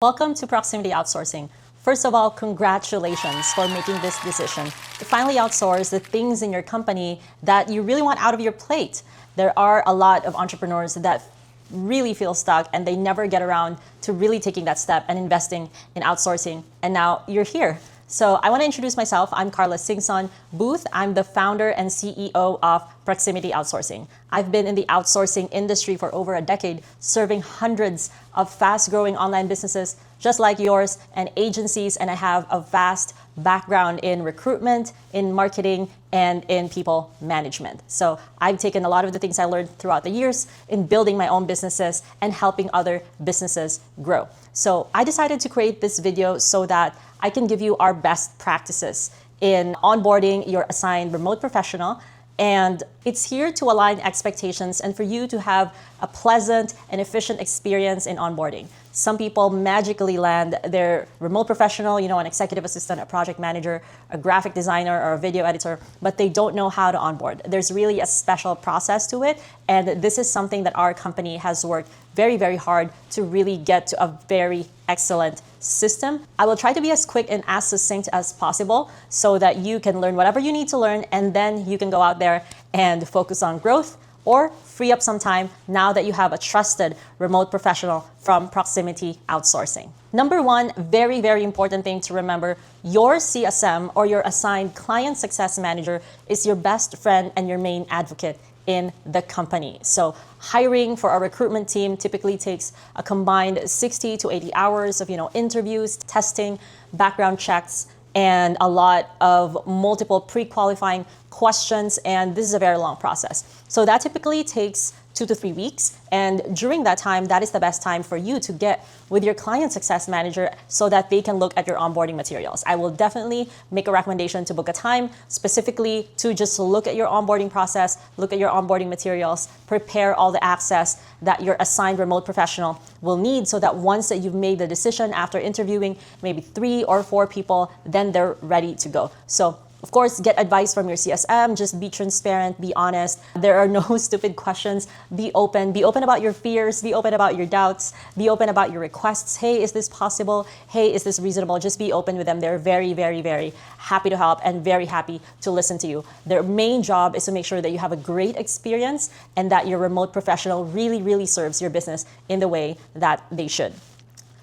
Welcome to Proximity Outsourcing. First of all, congratulations for making this decision to finally outsource the things in your company that you really want out of your plate. There are a lot of entrepreneurs that really feel stuck and they never get around to really taking that step and investing in outsourcing. And now you're here. So I want to introduce myself. I'm Carla Singson Booth. I'm the founder and CEO of Proximity Outsourcing. I've been in the outsourcing industry for over a decade, serving hundreds of fast-growing online businesses just like yours and agencies, and I have a vast background in recruitment, in marketing, and in people management. So I've taken a lot of the things I learned throughout the years in building my own businesses and helping other businesses grow. So I decided to create this video so that I can give you our best practices in onboarding your assigned remote professional. And it's here to align expectations and for you to have a pleasant and efficient experience in onboarding. Some people magically land their remote professional, an executive assistant, a project manager, a graphic designer, or a video editor, but they don't know how to onboard. There's really a special process to it. And this is something that our company has worked very, very hard to really get to a very excellent system. I will try to be as quick and as succinct as possible so that you can learn whatever you need to learn, and then you can go out there and focus on growth or free up some time now that you have a trusted remote professional from Proximity Outsourcing. Number one, very, very important thing to remember, your CSM or your assigned client success manager is your best friend and your main advocate in the company. So hiring for our recruitment team typically takes a combined 60 to 80 hours of interviews, testing, background checks, and a lot of multiple pre-qualifying questions, and this is a very long process. So that typically takes 2 to 3 weeks, and during that time, that is the best time for you to get with your client success manager so that they can look at your onboarding materials. I will definitely make a recommendation to book a time specifically to just look at your onboarding process, look at your onboarding materials, prepare all the access that your assigned remote professional will need so that once that you've made the decision after interviewing maybe 3 or 4 people, then they're ready to go. So of course, get advice from your CSM, just be transparent, be honest. There are no stupid questions. Be open about your fears, be open about your doubts, be open about your requests. Hey, is this possible? Hey, is this reasonable? Just be open with them. They're very, very, very happy to help and very happy to listen to you. Their main job is to make sure that you have a great experience and that your remote professional really, really serves your business in the way that they should.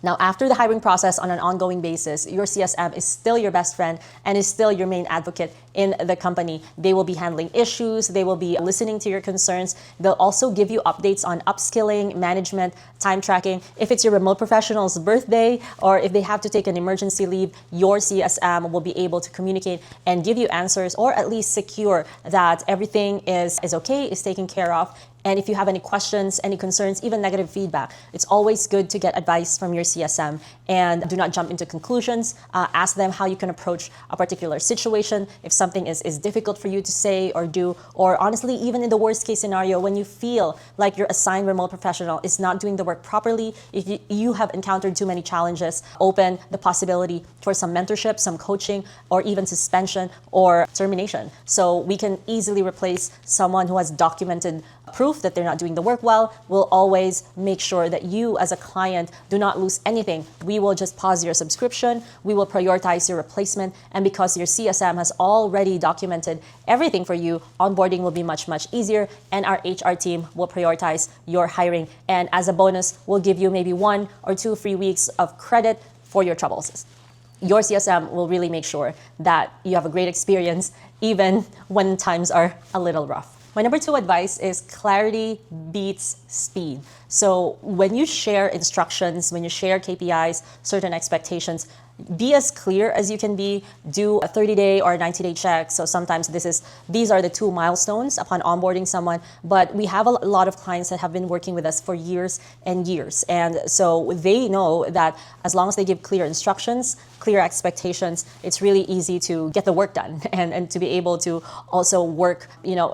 Now, after the hiring process on an ongoing basis, your CSM is still your best friend and is still your main advocate in the company. They will be handling issues. They will be listening to your concerns. They'll also give you updates on upskilling, management, time tracking. If it's your remote professional's birthday or if they have to take an emergency leave, your CSM will be able to communicate and give you answers, or at least secure that everything is okay, is taken care of. And if you have any questions, any concerns, even negative feedback, it's always good to get advice from your CSM and do not jump into conclusions. Ask them how you can approach a particular situation. If something is difficult for you to say or do, or honestly, even in the worst case scenario, when you feel like your assigned remote professional is not doing the work properly, if you have encountered too many challenges, open the possibility for some mentorship, some coaching, or even suspension or termination. So we can easily replace someone who has documented proof that they're not doing the work well. We'll always make sure that you as a client do not lose anything. We will just pause your subscription. We will prioritize your replacement. And because your CSM has already documented everything for you, onboarding will be much, much easier. And our HR team will prioritize your hiring. And as a bonus, we'll give you maybe 1 or 2 free weeks of credit for your troubles. Your CSM will really make sure that you have a great experience even when times are a little rough. My number 2 advice is clarity beats speed. So when you share instructions, when you share KPIs, certain expectations, be as clear as you can be. Do a 30-day or a 90-day check. So sometimes these are the 2 milestones upon onboarding someone. But we have a lot of clients that have been working with us for years and years. And so they know that as long as they give clear instructions, clear expectations, it's really easy to get the work done and to be able to also work,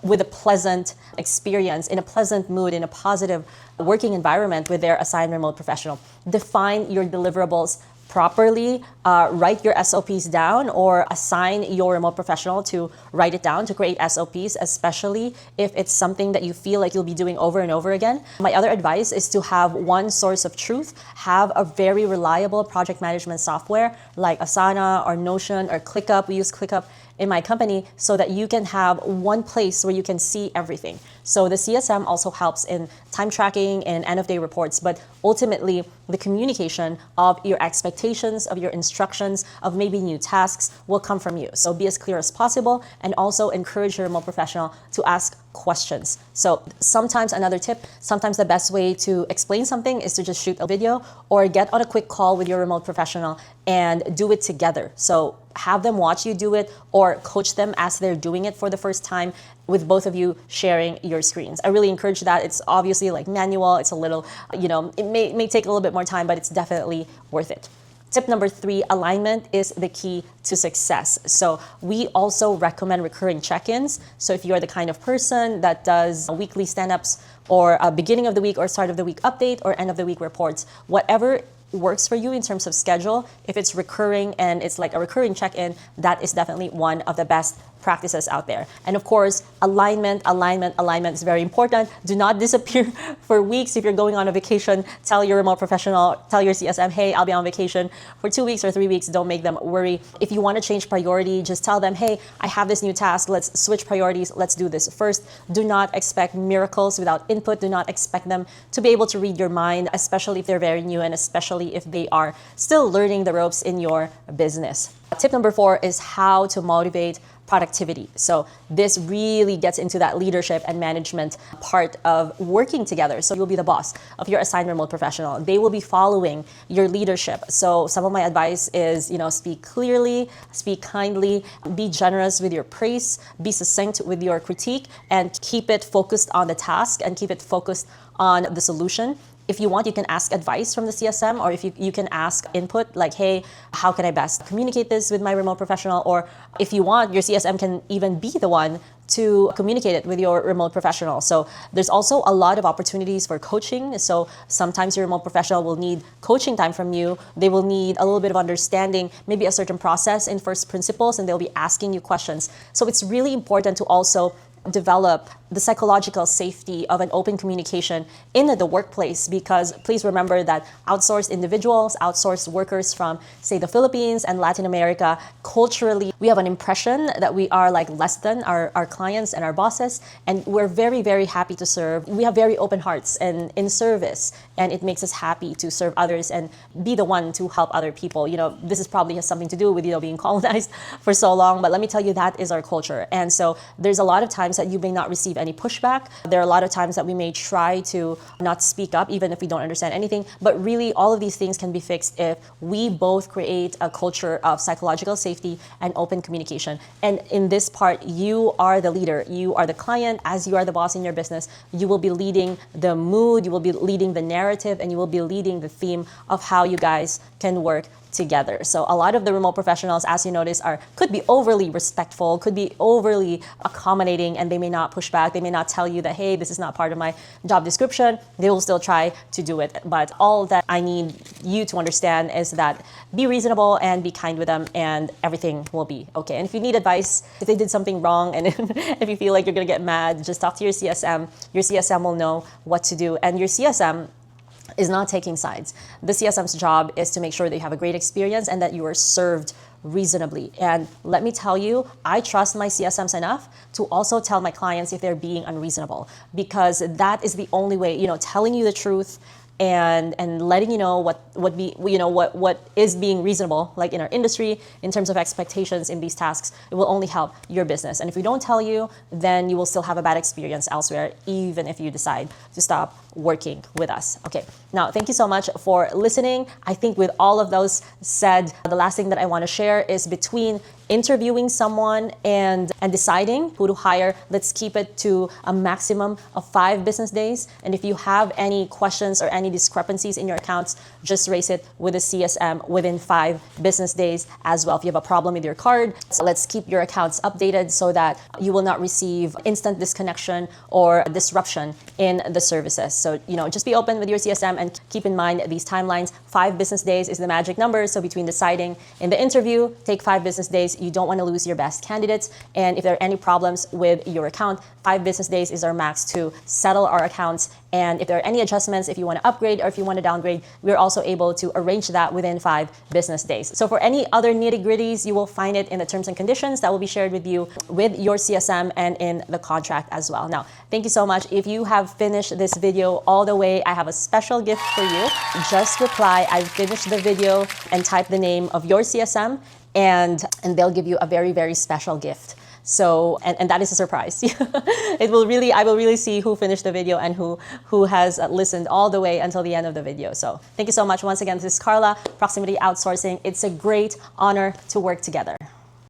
with a pleasant experience, in a pleasant mood, in a positive working environment with their assigned remote professional. Define your deliverables properly write your SOPs down or assign your remote professional to write it down to create SOPs, especially if it's something that you feel like you'll be doing over and over again. My other advice is to have one source of truth, have a very reliable project management software like Asana or Notion or ClickUp. We use ClickUp in my company so that you can have one place where you can see everything. So the CSM also helps in time tracking and end of day reports, but ultimately the communication of your expectations, of your instructions, of maybe new tasks will come from you. So be as clear as possible and also encourage your remote professional to ask questions. So sometimes another tip, sometimes the best way to explain something is to just shoot a video or get on a quick call with your remote professional and do it together. So have them watch you do it or coach them as they're doing it for the first time with both of you sharing your screens. I really encourage that. It's obviously like manual. It's a little, it may take a little bit more time, but it's definitely worth it. Tip number 3, alignment is the key to success. So we also recommend recurring check-ins. So if you're the kind of person that does weekly stand-ups or a beginning of the week or start of the week update or end of the week reports, whatever works for you in terms of schedule, if it's recurring and it's like a recurring check-in, that is definitely one of the best practices out there. And of course, alignment is very important. Do not disappear for weeks. If you're going on a vacation, tell your remote professional, tell your CSM, hey, I'll be on vacation for 2 weeks or 3 weeks. Don't make them worry. If you want to change priority, just tell them, hey, I have this new task. Let's switch priorities. Let's do this first. Do not expect miracles without input. Do not expect them to be able to read your mind, especially if they're very new and especially if they are still learning the ropes in your business. Tip number 4 is how to motivate productivity. So this really gets into that leadership and management part of working together. So you'll be the boss of your assigned remote professional. They will be following your leadership. So some of my advice is, speak clearly, speak kindly, be generous with your praise, be succinct with your critique, and keep it focused on the task and keep it focused on the solution. If you want, you can ask advice from the CSM, or if you can ask input like, hey, how can I best communicate this with my remote professional? Or if you want, your CSM can even be the one to communicate it with your remote professional. So there's also a lot of opportunities for coaching. So sometimes your remote professional will need coaching time from you. They will need a little bit of understanding, maybe a certain process in first principles, and they'll be asking you questions. So it's really important to also develop the psychological safety of an open communication in the workplace, because please remember that outsourced individuals, outsourced workers from, say, the Philippines and Latin America, culturally, we have an impression that we are like less than our clients and our bosses, and we're very, very happy to serve. We have very open hearts and in service, and it makes us happy to serve others and be the one to help other people. This is probably has something to do with, being colonized for so long, but let me tell you, that is our culture. And so there's a lot of times that you may not receive any pushback. There are a lot of times that we may try to not speak up even if we don't understand anything, but really all of these things can be fixed if we both create a culture of psychological safety and open communication. And in this part, you are the leader, you are the client, as you are the boss in your business. You will be leading the mood, you will be leading the narrative, and you will be leading the theme of how you guys can work together. So a lot of the remote professionals, as you notice, could be overly respectful, could be overly accommodating, and they may not push back. They may not tell you that, hey, this is not part of my job description. They will still try to do it. But all that I need you to understand is that be reasonable and be kind with them, and everything will be okay. And if you need advice, if they did something wrong, and if you feel like you're going to get mad, just talk to your CSM. Your CSM will know what to do. And your CSM is not taking sides. The CSM's job is to make sure that you have a great experience and that you are served reasonably. And let me tell you, I trust my CSMs enough to also tell my clients if they're being unreasonable, because that is the only way, telling you the truth and letting you know what is being reasonable, like in our industry, in terms of expectations in these tasks. It will only help your business. And if we don't tell you, then you will still have a bad experience elsewhere, even if you decide to stop working with us. Okay, now thank you so much for listening. I think with all of those said, the last thing that I want to share is between interviewing someone and deciding who to hire, let's keep it to a maximum of 5 business days. And if you have any questions or any discrepancies in your accounts, just raise it with the CSM within 5 business days as well. If you have a problem with your card, so let's keep your accounts updated so that you will not receive instant disconnection or disruption in the services. So, just be open with your CSM and keep in mind these timelines. 5 business days is the magic number. So between deciding in the interview, take 5 business days. You don't want to lose your best candidates. And if there are any problems with your account, 5 business days is our max to settle our accounts. And if there are any adjustments, if you want to upgrade or if you want to downgrade, we're also able to arrange that within 5 business days. So for any other nitty-gritties, you will find it in the terms and conditions that will be shared with you with your CSM and in the contract as well. Now, thank you so much. If you have finished this video all the way, I have a special gift for you. Just reply, "I finished the video," and type the name of your CSM, and they'll give you a very, very special gift. So, and that is a surprise. I will really see who finished the video and who has listened all the way until the end of the video. So thank you so much. Once again, this is Carla, Proximity Outsourcing. It's a great honor to work together.